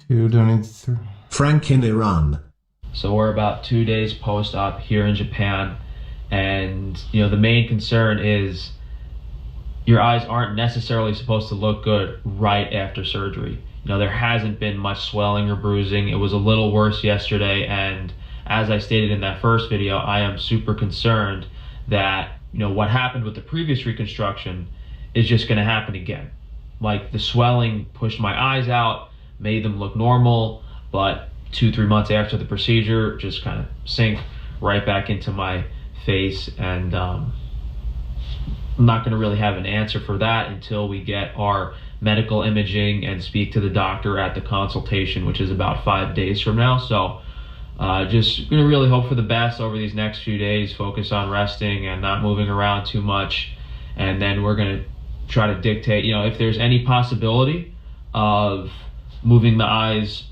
Who donated? Frank in Iran. So we're about 2 days post-op here in Japan, and the main concern is your eyes aren't necessarily supposed to look good right after surgery. There hasn't been much swelling or bruising. It was a little worse yesterday, and as I stated in that first video, I am super concerned that what happened with the previous reconstruction is just going to happen again. Like, the swelling pushed my eyes out, made them look normal, but 2-3 months after the procedure, just kind of sink right back into my face. And I'm not going to really have an answer for that until we get our medical imaging and speak to the doctor at the consultation, which is about 5 days from now. So just going to really hope for the best over these next few days, focus on resting and not moving around too much. And then we're going to try to dictate, if there's any possibility of moving the eyes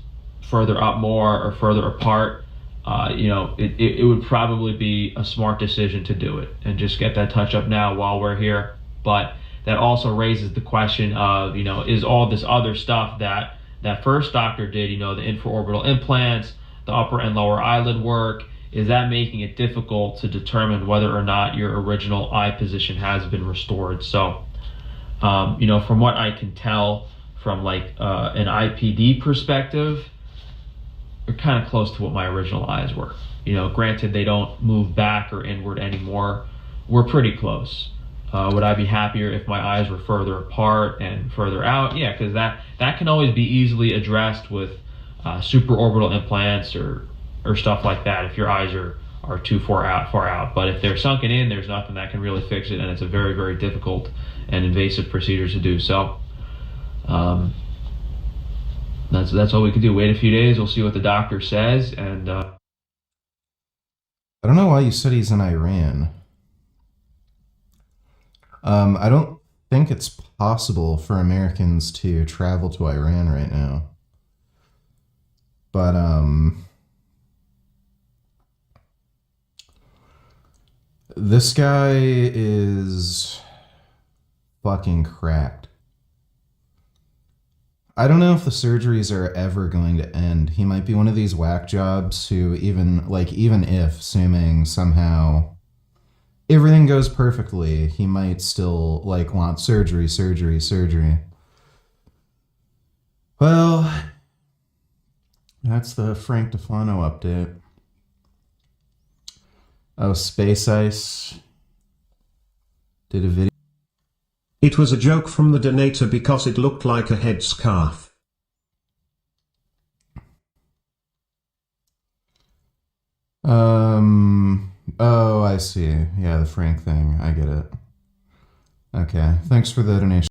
further up more or further apart, it would probably be a smart decision to do it and just get that touch up now while we're here. But that also raises the question of, is all this other stuff that first doctor did, the infraorbital implants, the upper and lower eyelid work, is that making it difficult to determine whether or not your original eye position has been restored? So, from what I can tell from like an IPD perspective, are kind of close to what my original eyes were. Granted, they don't move back or inward anymore. We're pretty close. Would I be happier if my eyes were further apart and further out? Yeah, because that can always be easily addressed with supraorbital implants or stuff like that if your eyes are too far out. But if they're sunken in, there's nothing that can really fix it, and it's a very, very difficult and invasive procedure to do. So that's all we can do. Wait a few days, we'll see what the doctor says. And I don't know why you said he's in Iran. I don't think it's possible for Americans to travel to Iran right now. But this guy is fucking cracked. I don't know if the surgeries are ever going to end. He might be one of these whack jobs who even if, assuming somehow everything goes perfectly, he might still want surgery. Well, that's the Frank Tufano update. Oh, Space Ice did a video. It was a joke from the donator because it looked like a headscarf. Oh, I see. Yeah, the Frank thing. I get it. Okay, thanks for the donation.